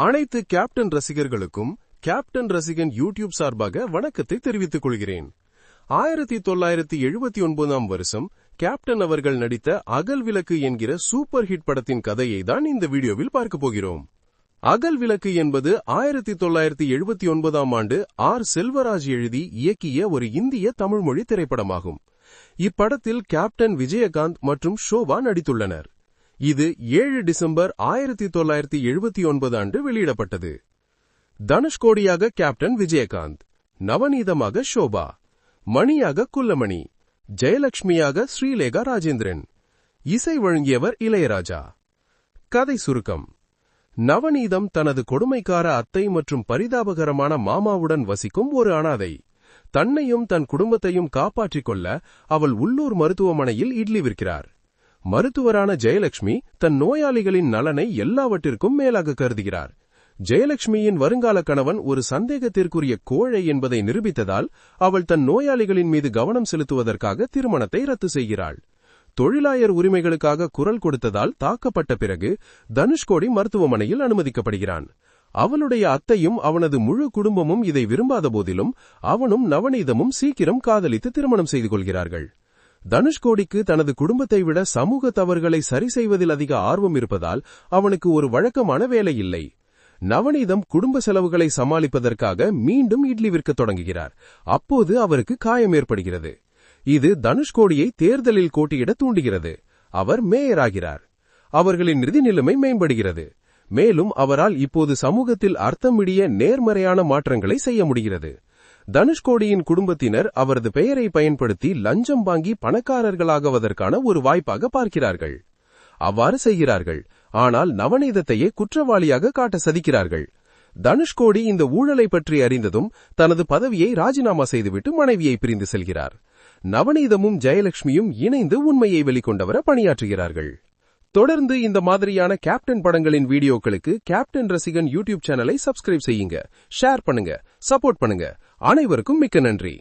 அனைத்து கேப்டன் ரசிகர்களுக்கும் கேப்டன் ரசிகன் யூடியூப் சார்பாக வணக்கத்தை தெரிவித்துக் கொள்கிறேன். 1979 வருஷம் கேப்டன் அவர்கள் நடித்த அகல் விளக்கு என்கிற சூப்பர் ஹிட் படத்தின் கதையை தான் இந்த வீடியோவில் பார்க்க போகிறோம். அகல் விளக்கு என்பது 1979 ஆண்டு செல்வராஜ் எழுதி இயக்கிய ஒரு இந்திய தமிழ்மொழி திரைப்படமாகும். இப்படத்தில் கேப்டன் விஜயகாந்த் மற்றும் ஷோபா நடித்துள்ளனர். இது 7 டிசம்பர் 1979 அன்று வெளியிடப்பட்டது. தனுஷ்கோடியாக கேப்டன் விஜயகாந்த், நவநீதமாக ஷோபா, மணியாக குல்லமணி, ஜெயலட்சுமியாக ஸ்ரீலேகா ராஜேந்திரன். இசை வழங்கியவர் இளையராஜா. கதை சுருக்கம்: நவநீதம் தனது கொடுமைக்கார அத்தை மற்றும் பரிதாபகரமான மாமாவுடன் வசிக்கும் ஒரு அனாதை. தன்னையும் தன் குடும்பத்தையும் காப்பாற்றிக் கொள்ள அவள் உள்ளூர் மருத்துவமனையில் இட்லி விற்கிறார். மருத்துவரான ஜெயலட்சுமி தன் நோயாளிகளின் நலனை எல்லாவற்றிற்கும் மேலாக கருதுகிறார். ஜெயலட்சுமியின் வருங்கால கணவன் ஒரு சந்தேகத்திற்குரிய கோழை என்பதை நிரூபித்ததால் அவள் தன் நோயாளிகளின் மீது கவனம் செலுத்துவதற்காக திருமணத்தை ரத்து செய்கிறாள். தொழிலாளர் உரிமைகளுக்காக குரல் கொடுத்ததால் தாக்கப்பட்ட பிறகு தனுஷ்கோடி மருத்துவமனையில் அனுமதிக்கப்படுகிறான். அவளுடைய அத்தையும் அவனது முழு குடும்பமும் இதை விரும்பாத போதிலும் அவனும் நவநீதமும் சீக்கிரம் காதலித்து திருமணம் செய்து கொள்கிறார்கள். தனுஷ்கோடிக்கு தனது குடும்பத்தை விட சமூக தவறுகளை சரி செய்வதில் அதிக ஆர்வம் இருப்பதால் அவனுக்கு ஒரு வழக்கமான வேலை இல்லை. நவநீதம் குடும்ப செலவுகளை சமாளிப்பதற்காக மீண்டும் இட்லி விற்கத் தொடங்குகிறார். அப்போது அவருக்கு காயம் ஏற்படுகிறது. இது தனுஷ்கோடியை தேர்தலில் போட்டியிட தூண்டுகிறது. அவர் மேயராகிறார். அவர்களின் நிதி நிலைமை மேம்படுகிறது. மேலும் அவரால் இப்போது சமூகத்தில் அர்த்தமிடிய நேர்மறையான மாற்றங்களை செய்ய முடிகிறது. தனுஷ்கோடியின் குடும்பத்தினர் அவரது பெயரை பயன்படுத்தி லஞ்சம் வாங்கி பணக்காரர்களாகுவதற்கான ஒரு வாய்ப்பாக பார்க்கிறார்கள். அவ்வாறு செய்கிறார்கள். ஆனால் நவநீதத்தையே குற்றவாளியாக காட்ட சதிக்கிறார்கள். தனுஷ்கோடி இந்த ஊழலை பற்றி அறிந்ததும் தனது பதவியை ராஜினாமா செய்துவிட்டு மனைவியை பிரிந்து செல்கிறார். நவநீதமும் ஜெயலட்சுமியும் இணைந்து உண்மையை வெளிக்கொண்டவர பணியாற்றுகிறார்கள். தொடர்ந்து இந்த மாதிரியான கேப்டன் படங்களின் வீடியோக்களுக்கு கேப்டன் ரசிகன் யூடியூப் சேனலை சப்ஸ்கிரைப் செய்யுங்க, ஷேர் பண்ணுங்க, சப்போர்ட் பண்ணுங்க. அனைவருக்கும் மிக்க நன்றி.